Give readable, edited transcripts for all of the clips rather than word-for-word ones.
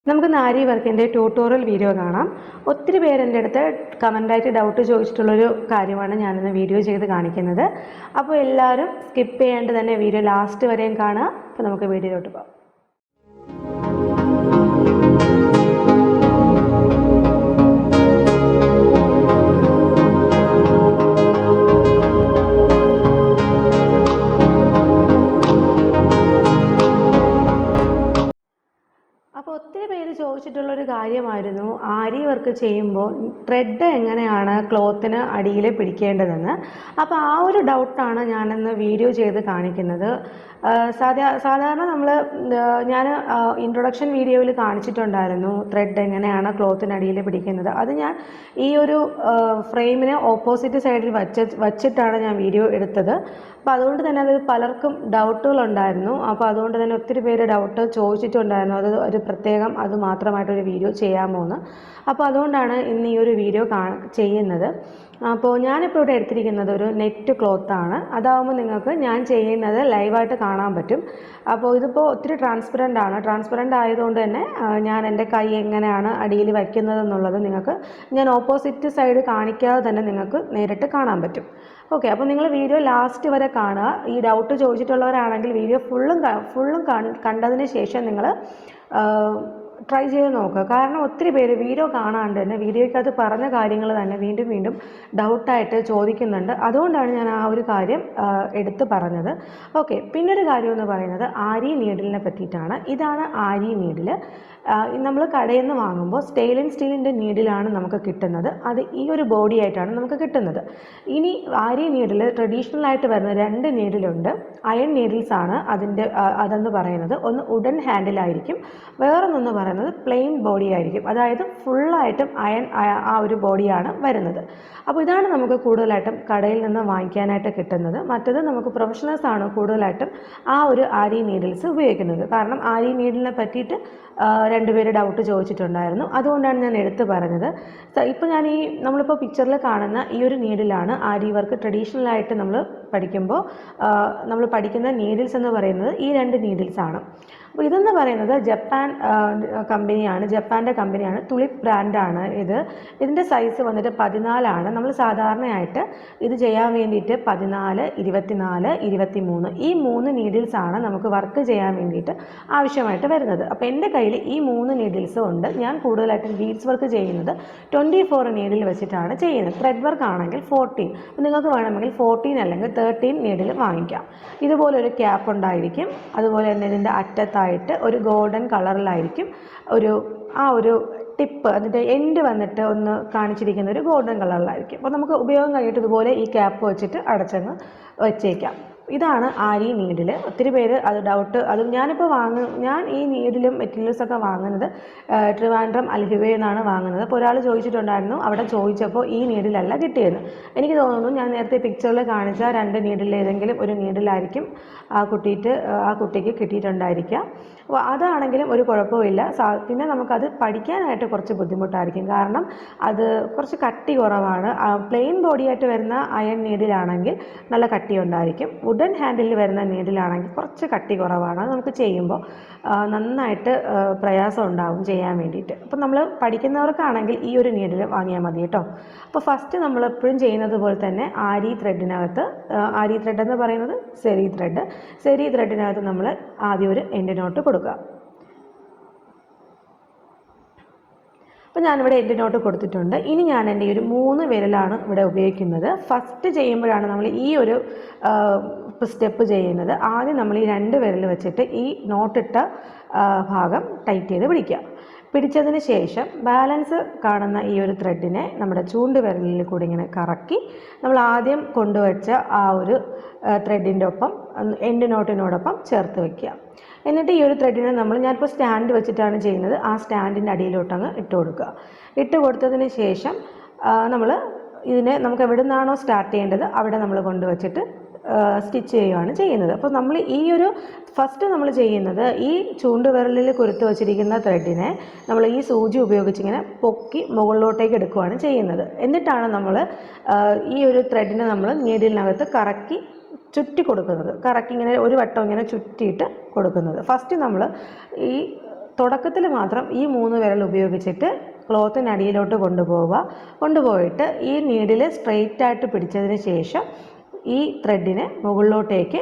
നമുക്ക് നാരി വർക്കിൻ്റെ tutorial video കാണാം. ഒത്തിരി പേര് എൻ്റെ അടുത്ത് കമൻ്റായിട്ട് ഡൗട്ട് ചോദിച്ചിട്ടുള്ളൊരു കാര്യമാണ് ഞാനിന്ന് വീഡിയോ ചെയ്ത് കാണിക്കുന്നത്. അപ്പോൾ എല്ലാവരും സ്കിപ്പ് ചെയ്യാണ്ട് തന്നെ വീഡിയോ ലാസ്റ്റ് വരെയും കാണുക. അപ്പോൾ നമുക്ക് വീഡിയോയിലോട്ട് പോകാം. അപ്പോൾ ഒത്തിരി പേര് ചോദിച്ചിട്ടുള്ളൊരു കാര്യമായിരുന്നു ആരി വർക്ക് ചെയ്യുമ്പോൾ ത്രെഡ് എങ്ങനെയാണ് ക്ലോത്തിന് അടിയിൽ പിടിക്കേണ്ടതെന്ന്. അപ്പോൾ ആ ഒരു ഡൗട്ടാണ് ഞാനിന്ന് വീഡിയോ ചെയ്ത് കാണിക്കുന്നത്. സാധാരണ ഞാൻ ഇൻട്രൊഡക്ഷൻ വീഡിയോയിൽ കാണിച്ചിട്ടുണ്ടായിരുന്നു ത്രെഡ് എങ്ങനെയാണ് ക്ലോത്തിനടിയിൽ പിടിക്കുന്നത്. അത് ഞാൻ ഈ ഒരു ഫ്രെയിമിന് ഓപ്പോസിറ്റ് സൈഡിൽ വച്ചിട്ടാണ് ഞാൻ വീഡിയോ എടുത്തത്. അപ്പോൾ അതുകൊണ്ട് തന്നെ അത് പലർക്കും ഡൗട്ടുകളുണ്ടായിരുന്നു. അപ്പോൾ അതുകൊണ്ട് തന്നെ ഒത്തിരി പേര് ഡൗട്ട് ചോദിച്ചിട്ടുണ്ടായിരുന്നു അത് ഒരു പ്രത്യേകം അത് മാത്രമായിട്ടൊരു വീഡിയോ ചെയ്യാമോ എന്ന്. അപ്പോൾ അതുകൊണ്ടാണ് ഇന്ന് ഈ ഒരു വീഡിയോ ചെയ്യുന്നത്. അപ്പോൾ ഞാനിപ്പോൾ ഇവിടെ എടുത്തിരിക്കുന്നത് ഒരു നെറ്റ് ക്ലോത്താണ്. അതാവുമ്പോൾ നിങ്ങൾക്ക് ഞാൻ ചെയ്യുന്നത് ലൈവായിട്ട് കാണാൻ പറ്റും. അപ്പോൾ ഇതിപ്പോൾ ഒത്തിരി ട്രാൻസ്പെറൻ്റ് ആയതുകൊണ്ട് തന്നെ ഞാൻ എൻ്റെ കൈ എങ്ങനെയാണ് അടിയിൽ വയ്ക്കുന്നതെന്നുള്ളത് നിങ്ങൾക്ക് ഞാൻ ഓപ്പോസിറ്റ് സൈഡ് കാണിക്കാതെ തന്നെ നിങ്ങൾക്ക് നേരിട്ട് കാണാൻ പറ്റും. ഓക്കെ, അപ്പോൾ നിങ്ങൾ വീഡിയോ ലാസ്റ്റ് വരെ കാണുക. ഈ ഡൗട്ട് ചോദിച്ചിട്ടുള്ളവരാണെങ്കിൽ വീഡിയോ ഫുള്ളും കണ്ടതിന് ശേഷം നിങ്ങൾ ട്രൈ ചെയ്ത് നോക്കുക. കാരണം ഒത്തിരി പേര് വീഡിയോ കാണാണ്ട് തന്നെ വീഡിയോയ്ക്കകത്ത് പറഞ്ഞ കാര്യങ്ങൾ തന്നെ വീണ്ടും വീണ്ടും ഡൗട്ടായിട്ട് ചോദിക്കുന്നുണ്ട്. അതുകൊണ്ടാണ് ഞാൻ ആ ഒരു കാര്യം എടുത്ത് പറഞ്ഞത്. ഓക്കെ, പിന്നൊരു കാര്യം എന്ന് പറയുന്നത് ആരി നീഡിലിനെ പറ്റിയിട്ടാണ്. ഇതാണ് ആരി നീഡിൽ. നമ്മൾ കടയിൽ നിന്ന് വാങ്ങുമ്പോൾ സ്റ്റെയിൻലെസ് സ്റ്റീലിൻ്റെ നീഡിലാണ് നമുക്ക് കിട്ടുന്നത്. അത് ഈ ഒരു ബോഡി ആയിട്ടാണ് നമുക്ക് കിട്ടുന്നത്. ഇനി ആരി നീഡിൽ ട്രഡീഷണൽ ആയിട്ട് വരുന്ന 2 നീഡിലുണ്ട്. അയൺ നീഡിൽസ് ആണ് അതെന്ന് പറയുന്നത്. ഒന്ന് വുഡൻ ഹാൻഡിലായിരിക്കും, വേറൊന്നെന്ന് പറയുന്നത് പ്ലെയിൻ ബോഡി ആയിരിക്കും. അതായത് ഫുള്ളായിട്ടും അയൺ ആ ഒരു ബോഡിയാണ് വരുന്നത്. അപ്പോൾ ഇതാണ് നമുക്ക് കൂടുതലായിട്ടും കടയിൽ നിന്ന് വാങ്ങിക്കാനായിട്ട് കിട്ടുന്നത്. മറ്റത് നമുക്ക് പ്രൊഫഷണൽസ് ആണ് കൂടുതലായിട്ടും ആ ഒരു ആരി നീഡിൽസ് ഉപയോഗിക്കുന്നത്. കാരണം ആരി നീഡിലിനെ പറ്റിയിട്ട് 2 പേര് ഡൗട്ട് ചോദിച്ചിട്ടുണ്ടായിരുന്നു. അതുകൊണ്ടാണ് ഞാൻ എടുത്തു പറഞ്ഞത്. ഇപ്പോൾ നമ്മളിപ്പോൾ പിക്ചറിൽ കാണുന്ന ഈ ഒരു നീഡിലാണ് ആരി വർക്ക് ട്രഡീഷണലായിട്ട് നമ്മൾ പഠിക്കുന്ന നീഡിൽസ് എന്ന് പറയുന്നത് ഈ 2 നീഡിൽസാണ്. അപ്പോൾ ഇതെന്ന് പറയുന്നത് ജപ്പാൻ്റെ കമ്പനിയാണ്. തുളിപ്പ് ബ്രാൻഡാണ് ഇതിൻ്റെ സൈസ് വന്നിട്ട് 14 നമ്മൾ സാധാരണയായിട്ട് ഇത് ചെയ്യാൻ വേണ്ടിയിട്ട് 14, 24, 23 ഈ 3 നീഡിൽസാണ് നമുക്ക് വർക്ക് ചെയ്യാൻ വേണ്ടിയിട്ട് ആവശ്യമായിട്ട് വരുന്നത്. അപ്പോൾ എൻ്റെ കയ്യിൽ ഈ 3 നീഡിൽസും ഉണ്ട്. ഞാൻ കൂടുതലായിട്ടും ബീഡ്സ് വർക്ക് ചെയ്യുന്നത് 24 നീഡിൽ വെച്ചിട്ടാണ് ചെയ്യുന്നത്. ത്രെഡ് വർക്ക് ആണെങ്കിൽ 14. അപ്പോൾ നിങ്ങൾക്ക് വേണമെങ്കിൽ 14 അല്ലെങ്കിൽ 13 നീഡിൽ വാങ്ങിക്കാം. ഇതുപോലൊരു ക്യാപ്പ് ഉണ്ടായിരിക്കും. അതുപോലെ തന്നെ ഇതിൻ്റെ അറ്റത്തായിട്ട് ഒരു ഗോൾഡൻ കളറിലായിരിക്കും ആ ഒരു ടിപ്പ്, അതിൻ്റെ എൻഡ് വന്നിട്ട് ഒന്ന് കാണിച്ചിരിക്കുന്ന ഒരു ഗോൾഡൻ കളറിലായിരിക്കും. അപ്പോൾ നമുക്ക് ഉപയോഗം കഴിഞ്ഞിട്ട് ഇതുപോലെ ഈ ക്യാപ്പ് വെച്ചിട്ട് അടച്ചങ്ങ് വെച്ചേക്കാം. ഇതാണ് ആരി നീഡിൽ. ഒത്തിരി പേര് ഞാൻ ഈ നീഡിലും മെറ്റീരിയൽസൊക്കെ വാങ്ങുന്നത് ട്രിവാൻഡ്രം അൽഹിവയിൽ നിന്നാണ് വാങ്ങുന്നത്. അപ്പോൾ ഒരാൾ ചോദിച്ചിട്ടുണ്ടായിരുന്നു അവിടെ ചോദിച്ചപ്പോൾ ഈ നീഡിലല്ല കിട്ടിയെന്ന്. എനിക്ക് തോന്നുന്നു ഞാൻ നേരത്തെ പിക്ചറിൽ കാണിച്ച 2 നീഡിൽ ഏതെങ്കിലും ഒരു നീഡിലായിരിക്കും ആ കുട്ടിക്ക് കിട്ടിയിട്ടുണ്ടായിരിക്കുക. അപ്പോൾ അതാണെങ്കിലും ഒരു കുഴപ്പമില്ല. പിന്നെ നമുക്കത് പഠിക്കാനായിട്ട് കുറച്ച് ബുദ്ധിമുട്ടായിരിക്കും. കാരണം അത് കുറച്ച് കട്ടി കുറവാണ്. പ്ലെയിൻ ബോഡിയായിട്ട് വരുന്ന അയൺ നീഡിലാണെങ്കിൽ നല്ല കട്ടി ഉണ്ടായിരിക്കും. വുഡൻ ഹാൻഡിൽ വരുന്ന നീഡിലാണെങ്കിൽ കുറച്ച് കട്ടി കുറവാണ്. നമുക്ക് ചെയ്യുമ്പോൾ നന്നായിട്ട് പ്രയാസം ഉണ്ടാവും ചെയ്യാൻ വേണ്ടിയിട്ട്. അപ്പോൾ നമ്മൾ പഠിക്കുന്നവർക്കാണെങ്കിൽ ഈ ഒരു നീഡിൽ വാങ്ങിയാൽ മതി കേട്ടോ. അപ്പോൾ ഫസ്റ്റ് നമ്മൾ എപ്പോഴും ചെയ്യുന്നത് പോലെ തന്നെ ആരി ത്രെഡ് എന്ന് പറയുന്നത് സെറി ത്രെഡിനകത്ത് നമ്മൾ ആദ്യം ഒരു എൻഡ് നോട്ട് കൊടുക്കുക. അപ്പോൾ ഞാനിവിടെ എൻഡ് നോട്ട് കൊടുത്തിട്ടുണ്ട്. ഇനി ഞാൻ എൻ്റെ ഈ ഒരു 3 വിരലാണ് ഇവിടെ ഉപയോഗിക്കുന്നത്. ഫസ്റ്റ് ചെയ്യുമ്പോഴാണ് നമ്മൾ ഈ ഒരു സ്റ്റെപ്പ് ചെയ്യുന്നത്. ആദ്യം നമ്മൾ ഈ 2 വിരൽ വെച്ചിട്ട് ഈ നോട്ടിട്ട ഭാഗം ടൈറ്റ് ചെയ്ത് പിടിച്ചതിന് ശേഷം ബാലൻസ് കാണുന്ന ഈ ഒരു ത്രെഡിനെ നമ്മുടെ ചൂണ്ടുവിരലിൽ കൂടി ഇങ്ങനെ കറക്കി നമ്മൾ ആദ്യം കൊണ്ടുവച്ച ആ ഒരു ത്രെഡിൻ്റെ ഒപ്പം എൻഡ് നോട്ടിനോടൊപ്പം ചേർത്ത് വയ്ക്കുക. എന്നിട്ട് ഈ ഒരു ത്രെഡിനെ ഞാനിപ്പോൾ സ്റ്റാൻഡ് വെച്ചിട്ടാണ് ചെയ്യുന്നത്. ആ സ്റ്റാൻഡിൻ്റെ അടിയിലോട്ടങ്ങ് ഇട്ട് കൊടുത്തതിന് ശേഷം നമുക്ക് എവിടെ നിന്നാണോ സ്റ്റാർട്ട് ചെയ്യേണ്ടത് അവിടെ നമ്മൾ കൊണ്ടുവച്ചിട്ട് സ്റ്റിച്ച് ചെയ്യുകയാണ് ചെയ്യുന്നത്. അപ്പോൾ നമ്മൾ ഫസ്റ്റ് നമ്മൾ ചെയ്യുന്നത് ഈ ചൂണ്ടുവിരലിൽ കുരുത്ത് വച്ചിരിക്കുന്ന ത്രെഡിനെ നമ്മൾ ഈ സൂചി ഉപയോഗിച്ച് ഇങ്ങനെ പൊക്കി മുകളിലോട്ടേക്ക് എടുക്കുകയാണ് ചെയ്യുന്നത്. എന്നിട്ടാണ് നമ്മൾ ഈ ഒരു ത്രെഡിനെ നമ്മൾ നീഡിലിനകത്ത് കറക്കി ഇങ്ങനെ ഒരു വട്ടം ഇങ്ങനെ ചുറ്റിയിട്ട് കൊടുക്കുന്നത്. ഫസ്റ്റ് നമ്മൾ ഈ തുടക്കത്തിൽ മാത്രം ഈ 3 വിരൽ ഉപയോഗിച്ചിട്ട് ക്ലോത്തിനടിയിലോട്ട് കൊണ്ടുപോയിട്ട് ഈ നീഡിൽ സ്ട്രെയിറ്റ് ആയിട്ട് പിടിച്ചതിന് ശേഷം ഈ ത്രെഡിനെ മുകളിലോട്ടേക്ക്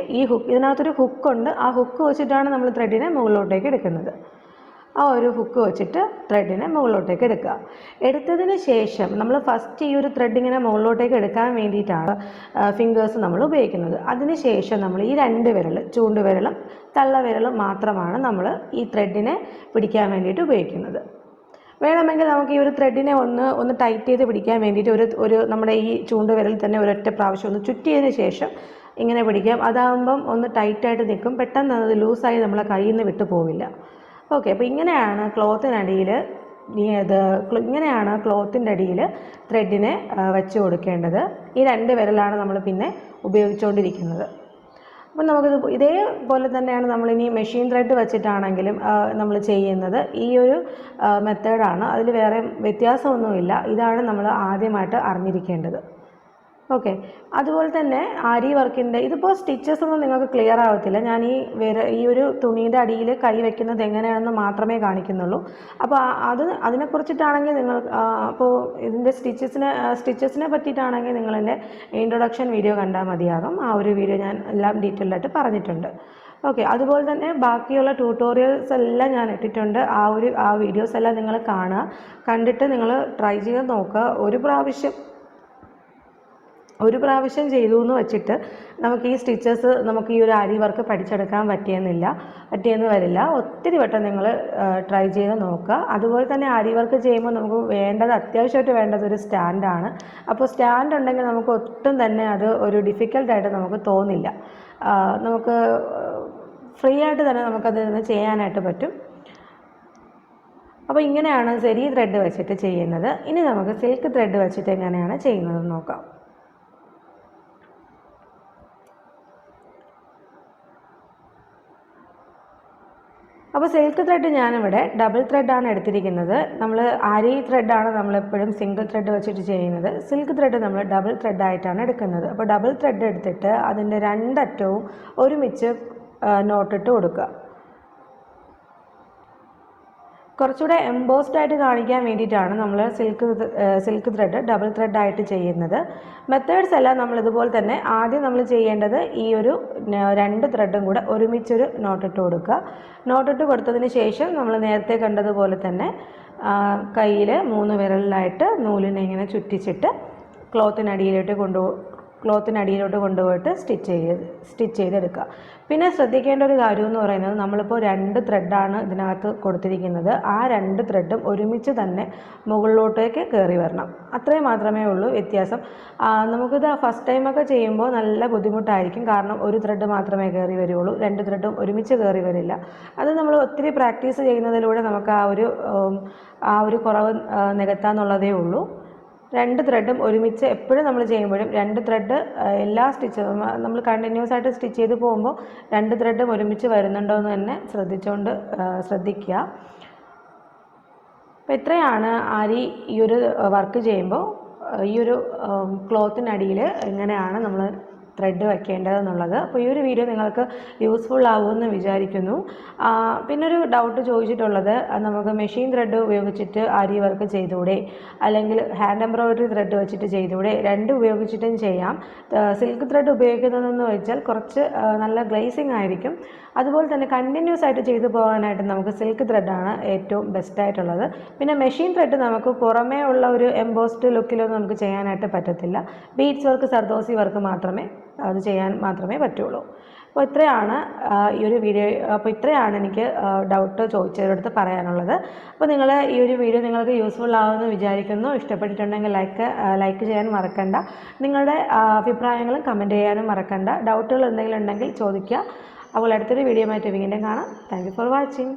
ഇതിനകത്തൊരു ഹുക്കുണ്ട്, ആ ഹുക്ക് വെച്ചിട്ടാണ് നമ്മൾ ത്രെഡിനെ മുകളിലോട്ടേക്ക് എടുക്കുന്നത്. ആ ഒരു ഹുക്ക് വെച്ചിട്ട് ത്രെഡിനെ മുകളിലോട്ടേക്ക് എടുക്കുക. എടുത്തതിന് ശേഷം നമ്മൾ ഫസ്റ്റ് ഈ ഒരു ത്രെഡ് ഇങ്ങനെ മുകളിലോട്ടേക്ക് എടുക്കാൻ വേണ്ടിയിട്ടാണ് ഫിംഗേഴ്സ് നമ്മൾ ഉപയോഗിക്കുന്നത്. അതിന് ശേഷം നമ്മൾ ഈ 2 വിരൽ, ചൂണ്ടുവിരലും തള്ളവിരലും മാത്രമാണ് നമ്മൾ ഈ ത്രെഡിനെ പിടിക്കാൻ വേണ്ടിയിട്ട് ഉപയോഗിക്കുന്നത്. വേണമെങ്കിൽ നമുക്ക് ഈ ഒരു ത്രെഡിനെ ഒന്ന് ടൈറ്റ് ചെയ്ത് പിടിക്കാൻ വേണ്ടിയിട്ട് ഒരു നമ്മുടെ ഈ ചൂണ്ടുവിരൽ തന്നെ ഒരൊറ്റ പ്രാവശ്യം ഒന്ന് ചുറ്റിയതിന് ശേഷം ഇങ്ങനെ പിടിക്കാം. അതാകുമ്പം ഒന്ന് ടൈറ്റായിട്ട് നിൽക്കും, പെട്ടെന്ന് അത് ലൂസായി നമ്മളെ കയ്യിൽ നിന്ന് വിട്ടു പോവില്ല. ഓക്കെ, അപ്പോൾ ഇങ്ങനെയാണ് ക്ലോത്തിൻ്റെ അടിയിൽ ത്രെഡിനെ വെച്ച് കൊടുക്കേണ്ടത്. ഈ 2 വിരലാണ് നമ്മൾ പിന്നെ ഉപയോഗിച്ചുകൊണ്ടിരിക്കുന്നത്. അപ്പം നമുക്കിത് ഇതേപോലെ തന്നെയാണ് നമ്മളിനി മെഷീൻ ത്രെഡ് വെച്ചിട്ടാണെങ്കിലും നമ്മൾ ചെയ്യുന്നത്. ഈ ഒരു മെത്തേഡാണ്, അതിൽ വേറെ വ്യത്യാസമൊന്നുമില്ല. ഇതാണ് നമ്മൾ ആദ്യമായിട്ട് അറിഞ്ഞിരിക്കേണ്ടത്. ഓക്കെ, അതുപോലെ തന്നെ ആരി വർക്കിൻ്റെ ഇതിപ്പോൾ സ്റ്റിച്ചസ് ഒന്നും നിങ്ങൾക്ക് ക്ലിയർ ആവത്തില്ല. ഞാൻ ഈ ഒരു തുണിയുടെ അടിയിൽ കൈ വയ്ക്കുന്നത് എങ്ങനെയാണെന്ന് മാത്രമേ കാണിക്കുന്നുള്ളൂ. അപ്പോൾ അതിനെക്കുറിച്ചിട്ടാണെങ്കിൽ നിങ്ങൾ അപ്പോൾ ഇതിൻ്റെ സ്റ്റിച്ചസിനെ പറ്റിയിട്ടാണെങ്കിൽ നിങ്ങളെൻ്റെ ഇൻട്രൊഡക്ഷൻ വീഡിയോ കണ്ടാൽ മതിയാകും. ആ ഒരു വീഡിയോ ഞാൻ എല്ലാം ഡീറ്റെയിൽ ആയിട്ട് പറഞ്ഞിട്ടുണ്ട്. ഓക്കെ, അതുപോലെ തന്നെ ബാക്കിയുള്ള ട്യൂട്ടോറിയൽസ് എല്ലാം ഞാൻ ഇട്ടിട്ടുണ്ട്. ആ വീഡിയോസ് എല്ലാം നിങ്ങൾ കാണുക, കണ്ടിട്ട് നിങ്ങൾ ട്രൈ ചെയ്ത് നോക്കുക. ഒരു പ്രാവശ്യം ചെയ്തു എന്ന് വെച്ചിട്ട് നമുക്ക് ഈ സ്റ്റിച്ചസ് നമുക്ക് ഈ ഒരു ആരി വർക്ക് പഠിച്ചെടുക്കാൻ പറ്റിയെന്ന് വരില്ല. ഒത്തിരി വട്ടം നിങ്ങൾ ട്രൈ ചെയ്ത് നോക്കുക. അതുപോലെ തന്നെ ആരി വർക്ക് ചെയ്യുമ്പോൾ നമുക്ക് അത്യാവശ്യമായിട്ട് വേണ്ടത് ഒരു സ്റ്റാൻഡാണ്. അപ്പോൾ സ്റ്റാൻഡ് ഉണ്ടെങ്കിൽ നമുക്ക് ഒട്ടും തന്നെ അത് ഒരു ഡിഫിക്കൽട്ടായിട്ട് നമുക്ക് തോന്നില്ല. നമുക്ക് ഫ്രീ ആയിട്ട് തന്നെ നമുക്കത് ചെയ്യാനായിട്ട് പറ്റും. അപ്പോൾ ഇങ്ങനെയാണ് സെരി ത്രെഡ് വെച്ചിട്ട് ചെയ്യുന്നത്. ഇനി നമുക്ക് സിൽക്ക് ത്രെഡ് വെച്ചിട്ട് എങ്ങനെയാണ് ചെയ്യുന്നത് നോക്കാം. അപ്പോൾ സിൽക്ക് ത്രെഡ് ഞാനിവിടെ ഡബിൾ ത്രെഡാണ് എടുത്തിരിക്കുന്നത്. നമ്മൾ ആരി ത്രെഡാണ് നമ്മളെപ്പോഴും സിംഗിൾ ത്രെഡ് വെച്ചിട്ട് ചെയ്യുന്നത്. സിൽക്ക് ത്രെഡ് നമ്മൾ ഡബിൾ ത്രെഡായിട്ടാണ് എടുക്കുന്നത്. അപ്പോൾ ഡബിൾ ത്രെഡ് എടുത്തിട്ട് അതിൻ്റെ 2 അറ്റവും ഒരുമിച്ച് നോട്ടിട്ട് കൊടുക്കുക. കുറച്ചുകൂടെ എംബോസ്ഡ് ആയിട്ട് കാണിക്കാൻ വേണ്ടിയിട്ടാണ് നമ്മൾ സിൽക്ക് ത്രെഡ് ഡബിൾ ത്രെഡായിട്ട് ചെയ്യുന്നത്. മെത്തേഡ്സ് എല്ലാം നമ്മൾ ഇതുപോലെ തന്നെ. ആദ്യം നമ്മൾ ചെയ്യേണ്ടത് ഈ ഒരു 2 ത്രെഡും കൂടെ ഒരുമിച്ചൊരു നോട്ടിട്ട് കൊടുക്കുക. നോട്ടിട്ട് കൊടുത്തതിന് ശേഷം നമ്മൾ നേരത്തെ കണ്ടതുപോലെ തന്നെ കയ്യിൽ 3 വിരലിലായിട്ട് നൂലിനെ ഇങ്ങനെ ചുറ്റിച്ചിട്ട് ക്ലോത്തിനടിയിലോട്ട് കൊണ്ടുപോയിട്ട് സ്റ്റിച്ച് ചെയ്തെടുക്കുക. പിന്നെ ശ്രദ്ധിക്കേണ്ട ഒരു കാര്യം എന്ന് പറയുന്നത്, നമ്മളിപ്പോൾ 2 ത്രെഡാണ് ഇതിനകത്ത് കൊടുത്തിരിക്കുന്നത്. ആ 2 ത്രെഡും ഒരുമിച്ച് തന്നെ മുകളിലോട്ടേക്ക് കയറി വരണം. അത്രയും മാത്രമേ ഉള്ളൂ വ്യത്യാസം. നമുക്കിത് ഫസ്റ്റ് ടൈമൊക്കെ ചെയ്യുമ്പോൾ നല്ല ബുദ്ധിമുട്ടായിരിക്കും. കാരണം ഒരു ത്രെഡ് മാത്രമേ കയറി വരികയുള്ളൂ, 2 ത്രെഡും ഒരുമിച്ച് കയറി വരില്ല. അത് നമ്മൾ ഒത്തിരി പ്രാക്ടീസ് ചെയ്യുന്നതിലൂടെ നമുക്ക് ആ ഒരു കുറവ് നികത്താന്നുള്ളതേ ഉള്ളൂ. 2 ത്രെഡും ഒരുമിച്ച് എപ്പോഴും നമ്മൾ ചെയ്യുമ്പോഴും 2 ത്രെഡ് എല്ലാ സ്റ്റിച്ചും നമ്മൾ കണ്ടിന്യൂസ് ആയിട്ട് സ്റ്റിച്ച് ചെയ്ത് പോകുമ്പോൾ 2 ത്രെഡും ഒരുമിച്ച് വരുന്നുണ്ടോ എന്ന് തന്നെ ശ്രദ്ധിക്കുക. അപ്പോൾ ഇത്രയാണ് ഈ ഒരു വർക്ക് ചെയ്യുമ്പോൾ ഈ ഒരു ക്ലോത്തിനടിയിൽ എങ്ങനെയാണ് നമ്മൾ ത്രെഡ് വെക്കേണ്ടതെന്നുള്ളത്. അപ്പോൾ ഈ ഒരു വീഡിയോ നിങ്ങൾക്ക് യൂസ്ഫുൾ ആവുമെന്ന് വിചാരിക്കുന്നു. പിന്നൊരു ഡൗട്ട് ചോദിച്ചിട്ടുള്ളത്, നമുക്ക് മെഷീൻ ത്രെഡ് ഉപയോഗിച്ചിട്ട് ആരി വർക്ക് ചെയ്തുകൂടെ, അല്ലെങ്കിൽ ഹാൻഡ് എംബ്രോയിഡറി ത്രെഡ് വെച്ചിട്ട് ചെയ്തുകൂടെ? 2 ഉപയോഗിച്ചിട്ടും ചെയ്യാം. സിൽക്ക് ത്രെഡ് ഉപയോഗിക്കുന്നതെന്ന് വെച്ചാൽ കുറച്ച് നല്ല ഗ്ലേസിങ് ആയിരിക്കും. അതുപോലെ തന്നെ കണ്ടിന്യൂസ് ആയിട്ട് ചെയ്തു പോകാനായിട്ട് നമുക്ക് സിൽക്ക് ത്രെഡാണ് ഏറ്റവും ബെസ്റ്റായിട്ടുള്ളത്. പിന്നെ മെഷീൻ ത്രെഡ് നമുക്ക് പുറമേ ഉള്ള ഒരു എംബോസ്ഡ് ലുക്കിലൊന്നും നമുക്ക് ചെയ്യാനായിട്ട് പറ്റത്തില്ല. ബീഡ്സ് വർക്ക്, സർദോസി വർക്ക് അത് ചെയ്യാൻ മാത്രമേ പറ്റുള്ളൂ. അപ്പോൾ ഇത്രയാണ് ഈ ഒരു വീഡിയോ. അപ്പോൾ ഇത്രയാണ് എനിക്ക് ഡൗട്ട് ചോദിച്ചവരടുത്ത് പറയാനുള്ളത്. അപ്പോൾ ഈ ഒരു വീഡിയോ നിങ്ങൾക്ക് യൂസ്ഫുൾ ആവുമെന്ന് വിചാരിക്കുന്നു. ഇഷ്ടപ്പെട്ടിട്ടുണ്ടെങ്കിൽ ലൈക്ക് ചെയ്യാൻ മറക്കണ്ട. നിങ്ങളുടെ അഭിപ്രായങ്ങളും കമൻറ്റ് ചെയ്യാനും മറക്കണ്ട. ഡൗട്ടുകൾ എന്തെങ്കിലും ഉണ്ടെങ്കിൽ ചോദിക്കുക. അപ്പോൾ അടുത്തൊരു വീഡിയോ ആയിട്ട് വീണ്ടും കാണാം. Thank you for watching.